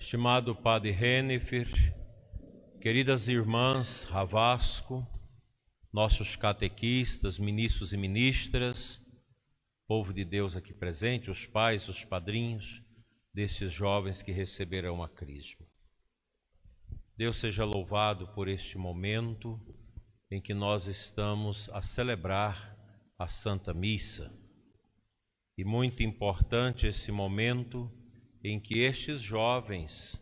Estimado Padre Hennefer, queridas irmãs Ravasco, nossos catequistas, ministros e ministras, povo de Deus aqui presente, os pais, os padrinhos desses jovens que receberão a crisma. Deus seja louvado por este momento em que nós estamos a celebrar a Santa Missa. E muito importante esse momento em que estes jovens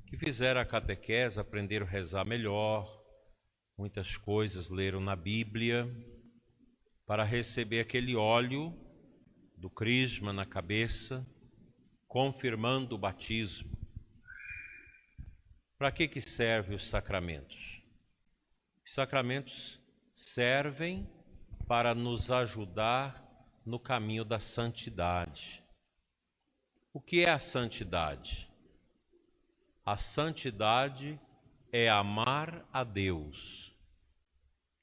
que fizeram a catequese aprenderam a rezar melhor, muitas coisas leram na Bíblia, para receber aquele óleo do crisma na cabeça, confirmando o batismo. Para que servem os sacramentos? Os sacramentos servem para nos ajudar no caminho da santidade. O que é a santidade? A santidade é amar a Deus.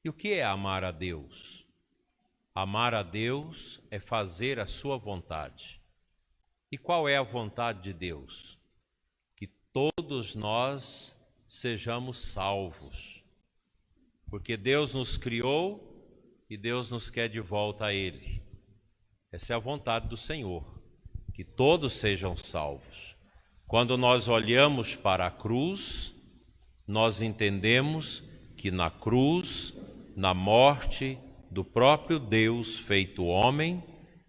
E o que é amar a Deus? Amar a Deus é fazer a sua vontade. E qual é a vontade de Deus? Que todos nós sejamos salvos. Porque Deus nos criou e Deus nos quer de volta a Ele. Essa é a vontade do Senhor, que todos sejam salvos. Quando nós olhamos para a cruz, nós entendemos que na cruz, na morte do próprio Deus feito homem,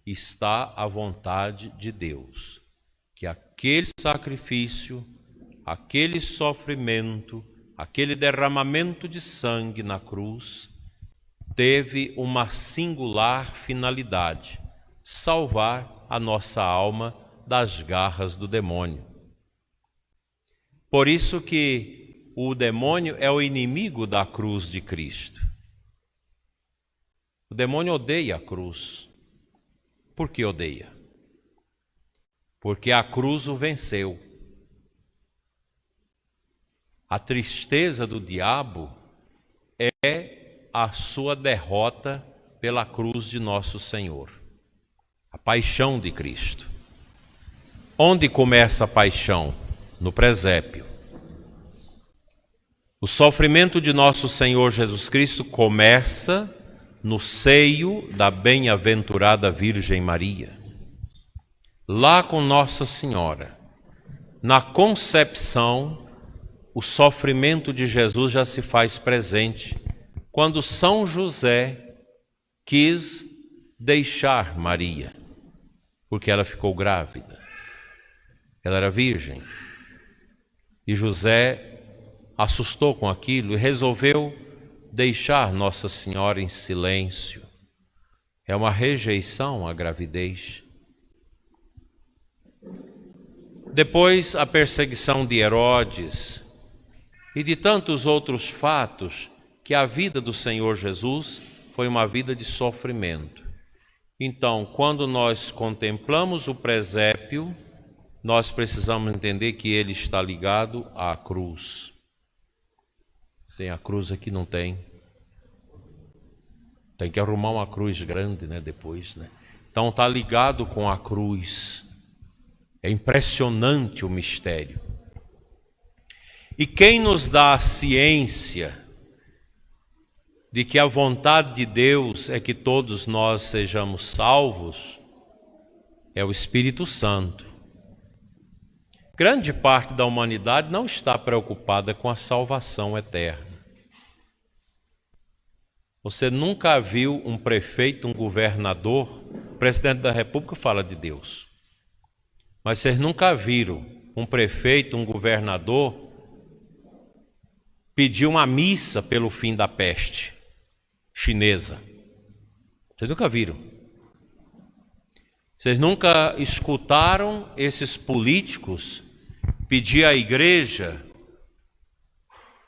está a vontade de Deus. Que aquele sacrifício, aquele sofrimento, aquele derramamento de sangue na cruz, teve uma singular finalidade: salvar a nossa alma das garras do demônio. Por isso que o demônio é o inimigo da cruz de Cristo. O demônio odeia a cruz. Por que odeia? Porque a cruz o venceu. A tristeza do diabo é a sua derrota pela cruz de nosso Senhor. A paixão de Cristo. Onde começa a paixão? No presépio. O sofrimento de nosso Senhor Jesus Cristo começa no seio da bem-aventurada Virgem Maria. Lá com Nossa Senhora, na concepção, o sofrimento de Jesus já se faz presente quando São José quis deixar Maria, porque ela ficou grávida. Ela era virgem. E José assustou com aquilo e resolveu deixar Nossa Senhora em silêncio. É uma rejeição à gravidez. Depois, a perseguição de Herodes e de tantos outros fatos, que a vida do Senhor Jesus foi uma vida de sofrimento. Então, quando nós contemplamos o presépio, nós precisamos entender que ele está ligado à cruz. Tem a cruz aqui? Não tem. Tem que arrumar uma cruz grande, depois, Então está ligado com a cruz. É impressionante o mistério. E quem nos dá a ciência de que a vontade de Deus é que todos nós sejamos salvos é o Espírito Santo. Grande parte da humanidade não está preocupada com a salvação eterna. Você nunca viu um prefeito, um governador, o presidente da República fala de Deus. Mas vocês nunca viram um prefeito, um governador pedir uma missa pelo fim da peste chinesa. Vocês nunca viram. Vocês nunca escutaram esses políticos pedir à igreja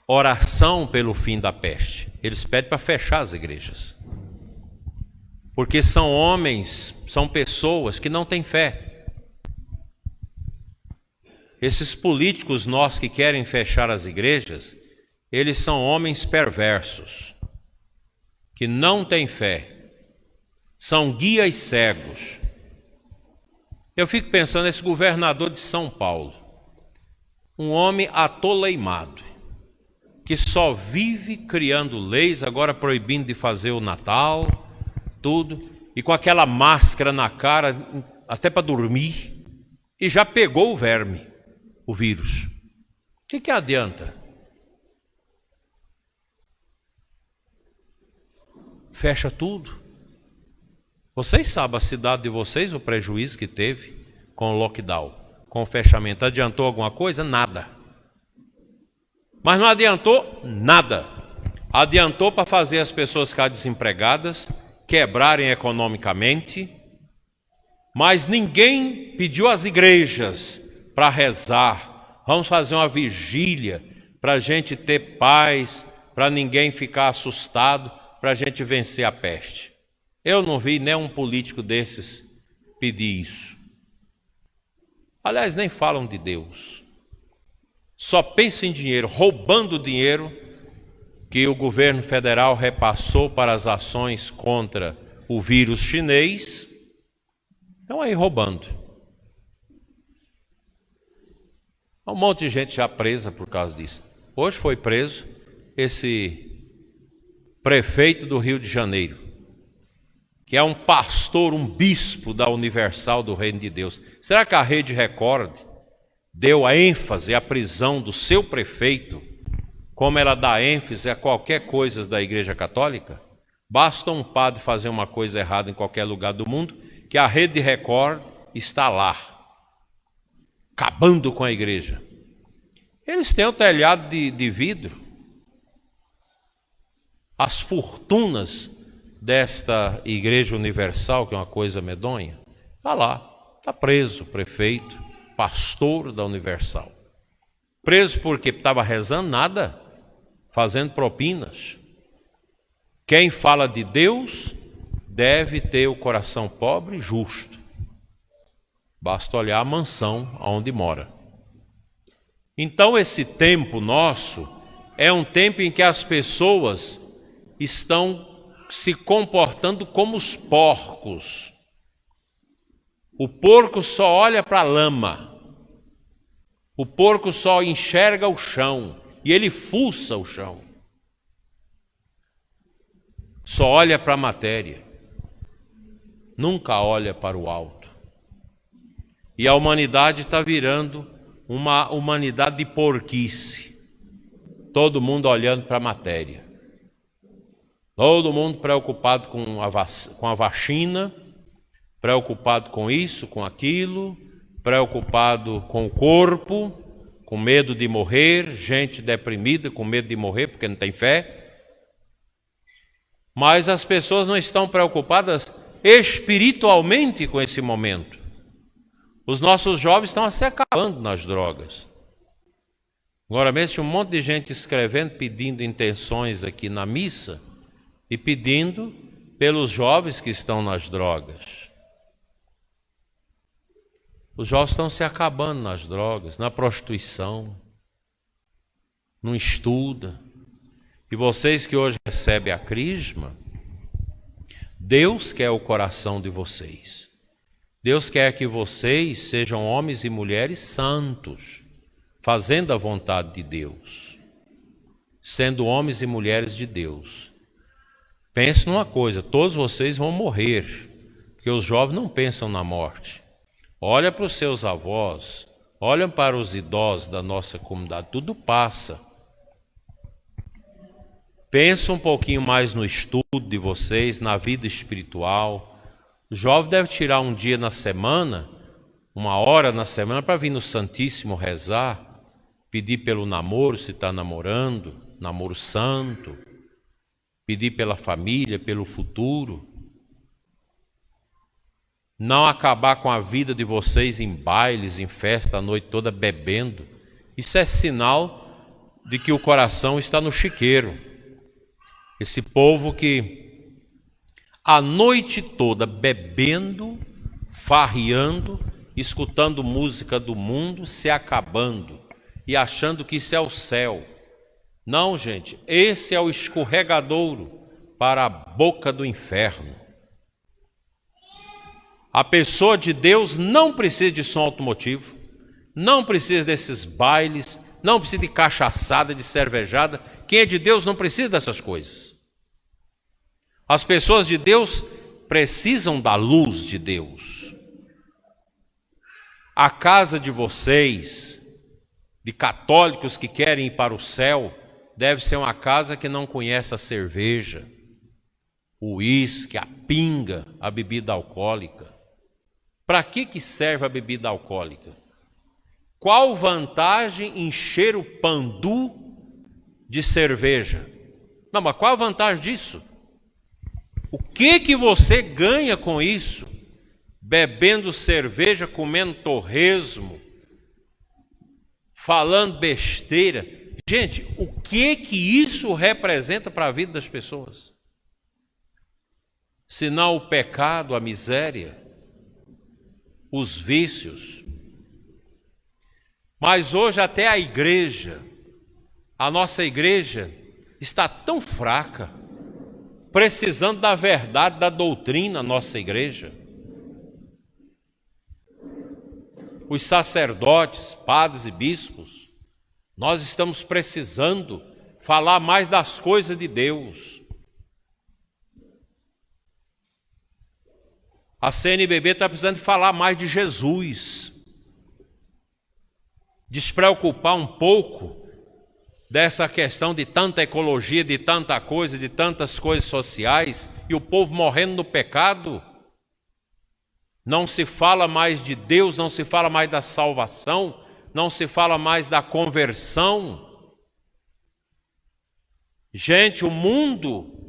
oração pelo fim da peste. Eles pedem para fechar as igrejas. Porque são homens, são pessoas que não têm fé. Esses políticos nossos que querem fechar as igrejas, eles são homens perversos, que não têm fé. São guias cegos. Eu fico pensando, esse governador de São Paulo, um homem atoleimado, que só vive criando leis, agora proibindo de fazer o Natal, tudo, e com aquela máscara na cara, até para dormir, e já pegou o verme, o vírus. O que adianta? Fecha tudo. Vocês sabem, a cidade de vocês, o prejuízo que teve com o lockdown, com o fechamento. Adiantou alguma coisa? Nada. Mas não adiantou nada. Adiantou para fazer as pessoas ficarem desempregadas, quebrarem economicamente, mas ninguém pediu às igrejas para rezar. Vamos fazer uma vigília para a gente ter paz, para ninguém ficar assustado, para a gente vencer a peste. Eu não vi nenhum político desses pedir isso. Aliás, nem falam de Deus. Só pensam em dinheiro, roubando o dinheiro que o governo federal repassou para as ações contra o vírus chinês. Estão aí roubando. Há um monte de gente já presa por causa disso. Hoje foi preso esse prefeito do Rio de Janeiro, que é um pastor, um bispo da Universal do Reino de Deus. Será que a Rede Record deu a ênfase à prisão do seu prefeito, como ela dá ênfase a qualquer coisa da Igreja Católica? Basta um padre fazer uma coisa errada em qualquer lugar do mundo, que a Rede Record está lá, acabando com a igreja. Eles têm o telhado de vidro. As fortunas desta Igreja Universal, que é uma coisa medonha, está lá, está preso o prefeito, pastor da Universal. Preso porque estava rezando? Nada, fazendo propinas. Quem fala de Deus deve ter o coração pobre e justo. Basta olhar a mansão onde mora. Então esse tempo nosso é um tempo em que as pessoas estão se comportando como os porcos. O porco só olha para a lama. O porco só enxerga o chão e ele fuça o chão. Só olha para a matéria. Nunca olha para o alto. E a humanidade está virando uma humanidade de porquice. Todo mundo olhando para a matéria. Todo mundo preocupado com a vacina, preocupado com isso, com aquilo, preocupado com o corpo, com medo de morrer, gente deprimida, com medo de morrer porque não tem fé. Mas as pessoas não estão preocupadas espiritualmente com esse momento. Os nossos jovens estão se acabando nas drogas. Agora mesmo tinha um monte de gente escrevendo, pedindo intenções aqui na missa e pedindo pelos jovens que estão nas drogas. Os jovens estão se acabando nas drogas, na prostituição, não estuda. E vocês que hoje recebem a crisma, Deus quer o coração de vocês. Deus quer que vocês sejam homens e mulheres santos, fazendo a vontade de Deus, sendo homens e mulheres de Deus. Pense numa coisa, todos vocês vão morrer, porque os jovens não pensam na morte. Olha para os seus avós, olham para os idosos da nossa comunidade, tudo passa. Pensa um pouquinho mais no estudo de vocês, na vida espiritual. O jovem deve tirar um dia na semana, uma hora na semana, para vir no Santíssimo rezar, pedir pelo namoro, se está namorando, namoro santo, pedir pela família, pelo futuro. Não acabar com a vida de vocês em bailes, em festa, a noite toda bebendo. Isso é sinal de que o coração está no chiqueiro. Esse povo que a noite toda bebendo, farreando, escutando música do mundo, se acabando e achando que isso é o céu. Não, gente, esse é o escorregadouro para a boca do inferno. A pessoa de Deus não precisa de som automotivo, não precisa desses bailes, não precisa de cachaçada, de cervejada. Quem é de Deus não precisa dessas coisas. As pessoas de Deus precisam da luz de Deus. A casa de vocês, de católicos que querem ir para o céu, deve ser uma casa que não conhece a cerveja, o uísque, a pinga, a bebida alcoólica. Para que serve a bebida alcoólica? Qual vantagem encher o pandu de cerveja? Não, mas qual a vantagem disso? O que você ganha com isso? Bebendo cerveja, comendo torresmo, falando besteira. Gente, o que isso representa para a vida das pessoas? Senão o pecado, a miséria, os vícios. Mas hoje até a igreja, a nossa igreja, está tão fraca, precisando da verdade, da doutrina, nossa igreja. Os sacerdotes, padres e bispos, nós estamos precisando falar mais das coisas de Deus. A CNBB está precisando falar mais de Jesus. Despreocupar um pouco dessa questão de tanta ecologia, de tanta coisa, de tantas coisas sociais, e o povo morrendo no pecado. Não se fala mais de Deus, não se fala mais da salvação, não se fala mais da conversão. Gente, o mundo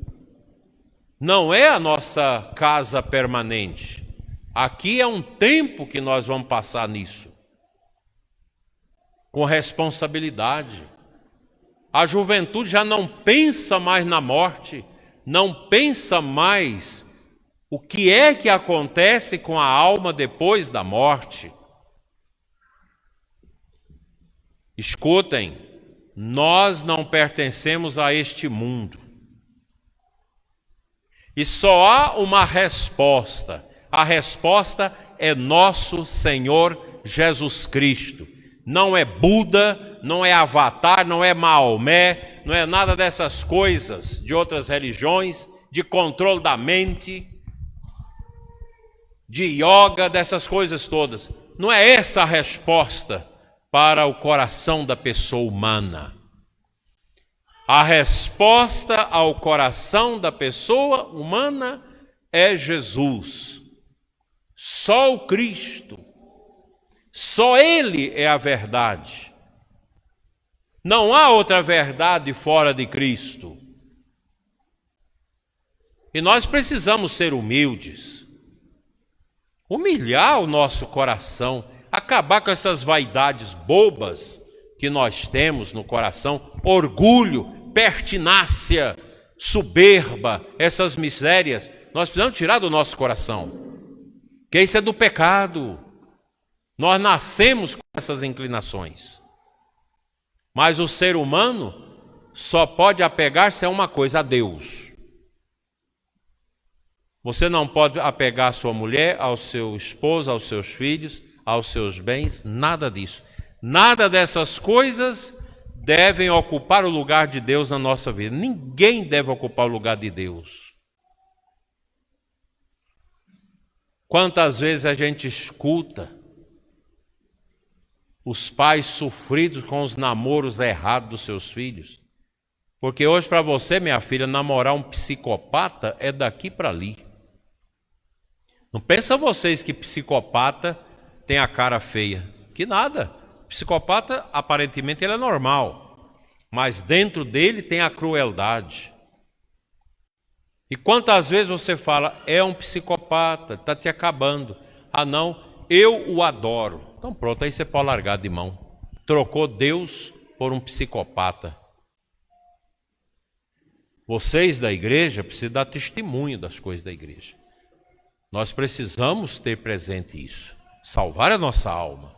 não é a nossa casa permanente. Aqui é um tempo que nós vamos passar nisso, com responsabilidade. A juventude já não pensa mais na morte, não pensa mais o que é que acontece com a alma depois da morte. Escutem, nós não pertencemos a este mundo. E só há uma resposta. A resposta é nosso Senhor Jesus Cristo. Não é Buda, não é Avatar, não é Maomé, não é nada dessas coisas de outras religiões, de controle da mente, de yoga, dessas coisas todas. Não é essa a resposta para o coração da pessoa humana. A resposta ao coração da pessoa humana é Jesus. Só o Cristo. Só Ele é a verdade. Não há outra verdade fora de Cristo. E nós precisamos ser humildes. Humilhar o nosso coração. Acabar com essas vaidades bobas que nós temos no coração. Orgulho, pertinácia, soberba, essas misérias. Nós precisamos tirar do nosso coração. Que isso é do pecado. Nós nascemos com essas inclinações. Mas o ser humano só pode apegar-se a uma coisa, a Deus. Você não pode apegar a sua mulher, ao seu esposo, aos seus filhos, aos seus bens, nada disso. Nada dessas coisas devem ocupar o lugar de Deus na nossa vida. Ninguém deve ocupar o lugar de Deus. Quantas vezes a gente escuta os pais sofridos com os namoros errados dos seus filhos? Porque hoje para você, minha filha, namorar um psicopata é daqui para ali. Não pensa vocês que psicopata tem a cara feia. Que nada. Psicopata, aparentemente, ele é normal. Mas dentro dele tem a crueldade. E quantas vezes você fala, é um psicopata, está te acabando. Ah não, eu o adoro. Então pronto, aí você pode largar de mão. Trocou Deus por um psicopata. Vocês da igreja precisam dar testemunho das coisas da igreja. Nós precisamos ter presente isso. Salvar a nossa alma.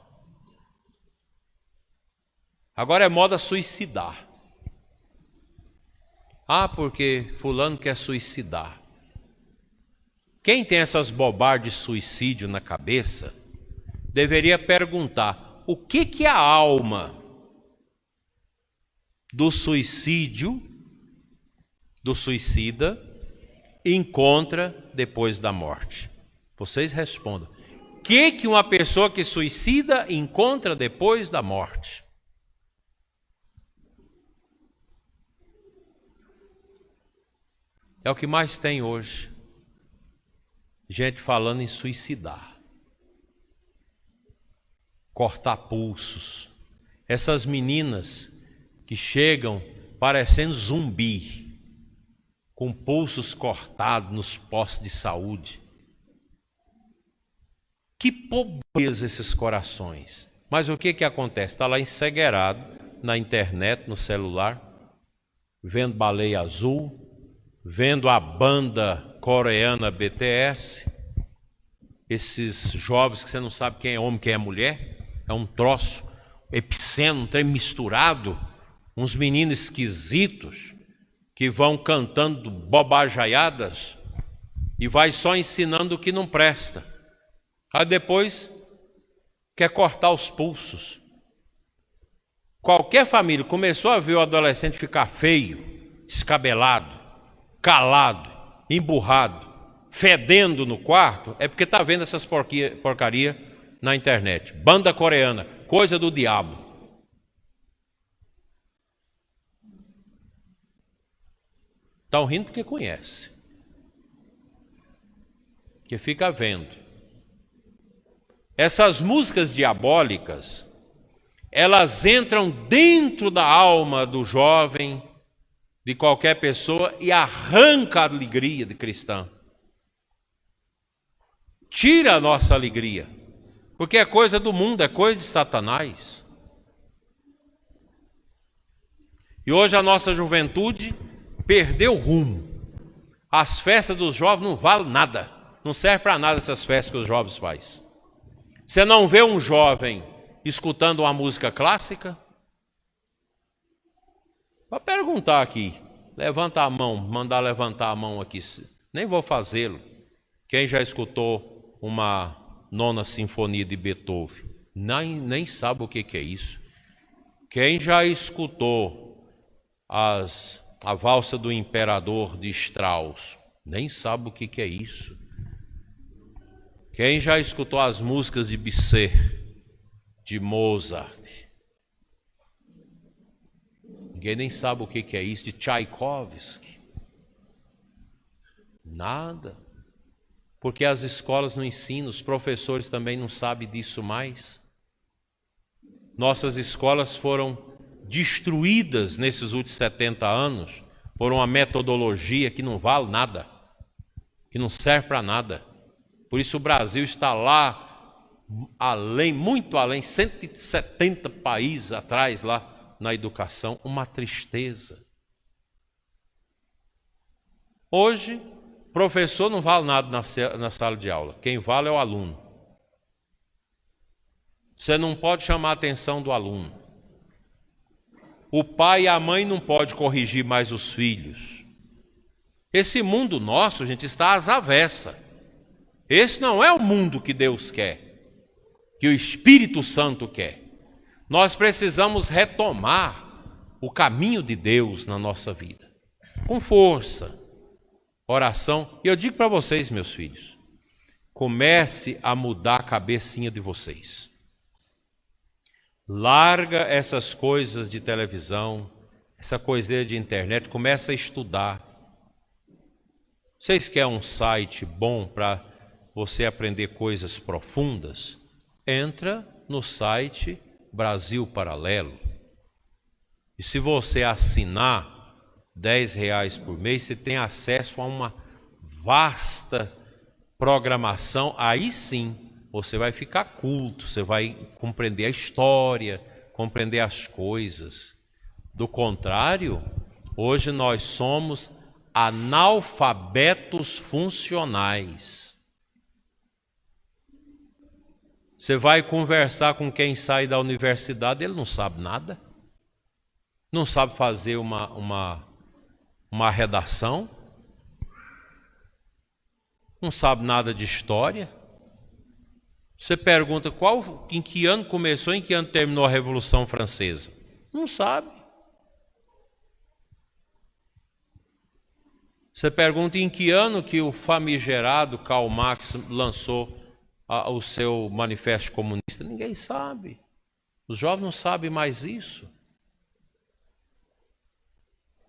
Agora é moda suicidar. Ah, porque fulano quer suicidar. Quem tem essas bobagens de suicídio na cabeça, deveria perguntar, o que a alma do suicida encontra depois da morte? Vocês respondam. O que uma pessoa que suicida encontra depois da morte? É o que mais tem hoje. Gente falando em suicidar. Cortar pulsos. Essas meninas que chegam parecendo zumbi, com pulsos cortados nos postos de saúde. Que pobreza esses corações. Mas o que acontece? Está lá encegueirado na internet, no celular, vendo Baleia Azul, vendo a banda coreana BTS, esses jovens que você não sabe quem é homem, quem é mulher, é um troço epiceno, um trem misturado, uns meninos esquisitos que vão cantando bobajaiadas e vai só ensinando o que não presta. Aí depois quer cortar os pulsos. Qualquer família começou a ver o adolescente ficar feio, descabelado, calado, emburrado, fedendo no quarto, é porque está vendo essas porcaria na internet. Banda coreana, coisa do diabo. Estão rindo porque conhece. Que fica vendo. Essas músicas diabólicas, elas entram dentro da alma do jovem, de qualquer pessoa, e arranca a alegria de cristã. Tira a nossa alegria, porque é coisa do mundo, é coisa de Satanás. E hoje a nossa juventude perdeu o rumo. As festas dos jovens não valem nada, não serve para nada essas festas que os jovens fazem. Você não vê um jovem escutando uma música clássica? Vou perguntar aqui, levanta a mão, mandar levantar a mão aqui, nem vou fazê-lo. Quem já escutou uma nona sinfonia de Beethoven? Nem sabe o que é isso. Quem já escutou a valsa do Imperador de Strauss? Nem sabe o que é isso. Quem já escutou as músicas de Bizet, de Mozart? Ninguém nem sabe o que é isso, de Tchaikovsky. Nada. Porque as escolas não ensinam, os professores também não sabem disso mais. Nossas escolas foram destruídas nesses últimos 70 anos por uma metodologia que não vale nada, que não serve para nada. Por isso o Brasil está lá, muito além, 170 países atrás lá na educação, uma tristeza. Hoje, professor não vale nada na sala de aula, quem vale é o aluno. Você não pode chamar a atenção do aluno. O pai e a mãe não podem corrigir mais os filhos. Esse mundo nosso, gente, está às avessas. Esse não é o mundo que Deus quer, que o Espírito Santo quer. Nós precisamos retomar o caminho de Deus na nossa vida, com força, oração. E eu digo para vocês, meus filhos, comece a mudar a cabecinha de vocês. Larga essas coisas de televisão, essa coisinha de internet, comece a estudar. Vocês querem um site bom para você aprender coisas profundas? Entra no site Brasil Paralelo. E se você assinar R$10 por mês, você tem acesso a uma vasta programação. Aí sim, você vai ficar culto, você vai compreender a história, compreender as coisas. Do contrário, hoje nós somos analfabetos funcionais. Você vai conversar com quem sai da universidade, ele não sabe nada. Não sabe fazer uma redação. Não sabe nada de história. Você pergunta em que ano começou, em que ano terminou a Revolução Francesa? Não sabe. Você pergunta em que ano que o famigerado Karl Marx lançou o seu manifesto comunista? Ninguém sabe. Os jovens não sabem mais isso.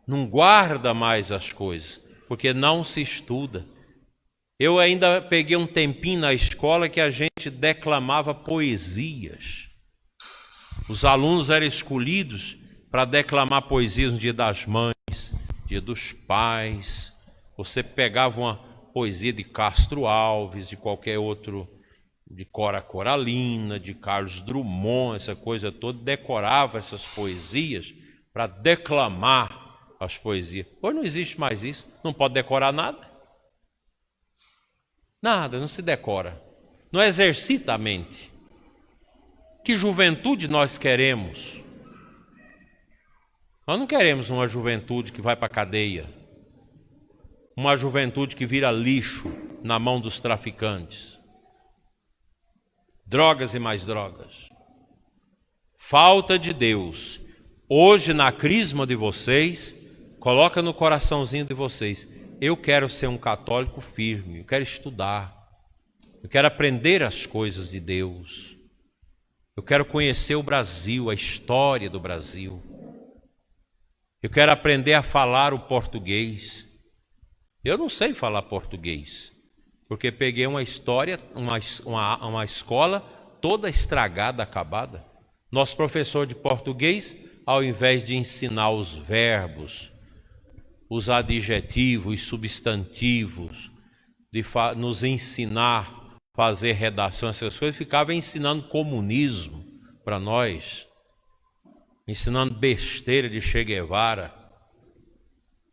Não guarda mais as coisas, porque não se estuda. Eu ainda peguei um tempinho na escola que a gente declamava poesias. Os alunos eram escolhidos para declamar poesias no Dia das Mães, Dia dos Pais. Você pegava uma poesia de Castro Alves, de qualquer outro, de Cora Coralina, de Carlos Drummond, essa coisa toda, decorava essas poesias para declamar as poesias. Hoje não existe mais isso, não pode decorar nada. Nada, não se decora, não exercita a mente. Que juventude nós queremos? Nós não queremos uma juventude que vai para a cadeia, uma juventude que vira lixo na mão dos traficantes. Drogas e mais drogas. Falta de Deus. Hoje, na crisma de vocês, coloca no coraçãozinho de vocês: eu quero ser um católico firme, eu quero estudar, eu quero aprender as coisas de Deus, eu quero conhecer o Brasil, a história do Brasil, eu quero aprender a falar o português. Eu não sei falar português, porque peguei uma história, uma escola toda estragada, acabada. Nosso professor de português, ao invés de ensinar os verbos, os adjetivos, os substantivos, de nos ensinar a fazer redação, essas coisas, ficava ensinando comunismo para nós, ensinando besteira de Che Guevara,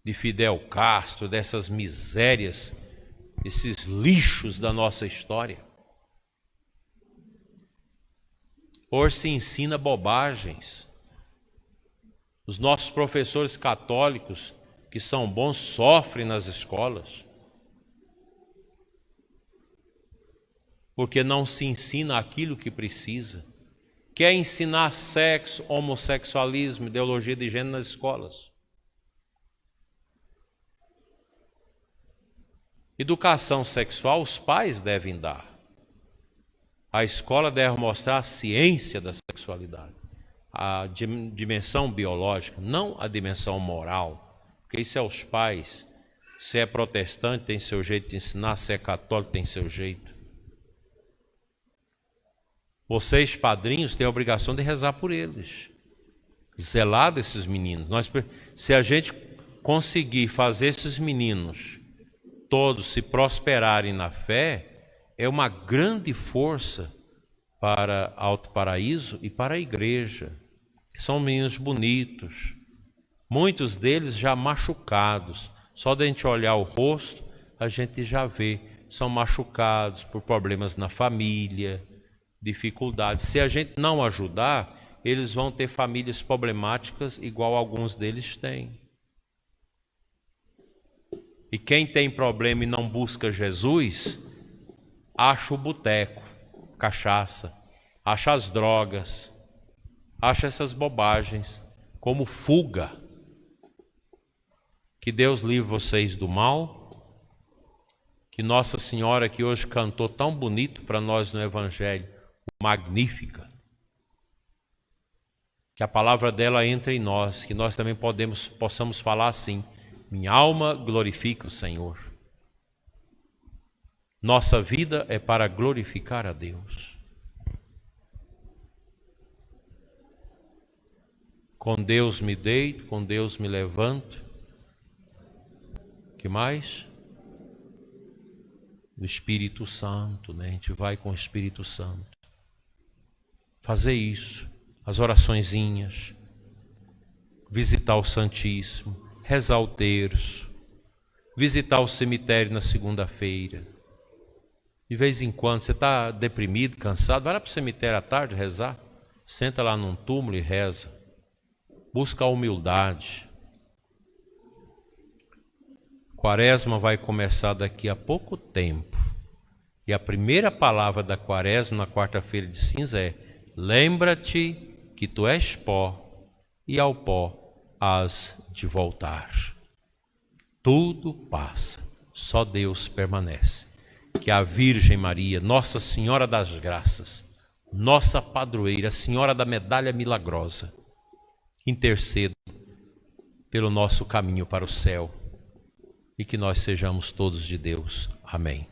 de Fidel Castro, dessas misérias, esses lixos da nossa história. Hoje se ensina bobagens. Os nossos professores católicos, que são bons, sofrem nas escolas, porque não se ensina aquilo que precisa. Quer ensinar sexo, homossexualismo, ideologia de gênero nas escolas. Educação sexual os pais devem dar. A escola deve mostrar a ciência da sexualidade, a dimensão biológica, não a dimensão moral, porque isso é os pais. Se é protestante, tem seu jeito de ensinar, se é católico, tem seu jeito. Vocês, padrinhos, têm a obrigação de rezar por eles, zelar desses meninos. Se a gente conseguir fazer esses meninos todos se prosperarem na fé, é uma grande força para Alto Paraíso e para a igreja. São meninos bonitos, muitos deles já machucados. Só de a gente olhar o rosto, a gente já vê. São machucados por problemas na família, dificuldades. Se a gente não ajudar, eles vão ter famílias problemáticas igual alguns deles têm. E quem tem problema e não busca Jesus, acha o boteco, cachaça, acha as drogas, acha essas bobagens como fuga. Que Deus livre vocês do mal, que Nossa Senhora, que hoje cantou tão bonito para nós no Evangelho, magnífica, que a palavra dela entre em nós, que nós também possamos falar assim: minha alma glorifica o Senhor. Nossa vida é para glorificar a Deus. Com Deus me deito, com Deus me levanto. Que mais? O Espírito Santo, né? A gente vai com o Espírito Santo. Fazer isso, as oraçõezinhas, visitar o Santíssimo, rezar o terço, visitar o cemitério na segunda-feira. De vez em quando, você está deprimido, cansado, vai lá para o cemitério à tarde rezar. Senta lá num túmulo e reza. Busca a humildade. Quaresma vai começar daqui a pouco tempo. E a primeira palavra da Quaresma, na quarta-feira de cinza, é: lembra-te que tu és pó, e ao pó hás de voltar. Tudo passa, só Deus permanece. Que a Virgem Maria, Nossa Senhora das Graças, nossa padroeira, Senhora da Medalha Milagrosa, interceda pelo nosso caminho para o céu e que nós sejamos todos de Deus. Amém.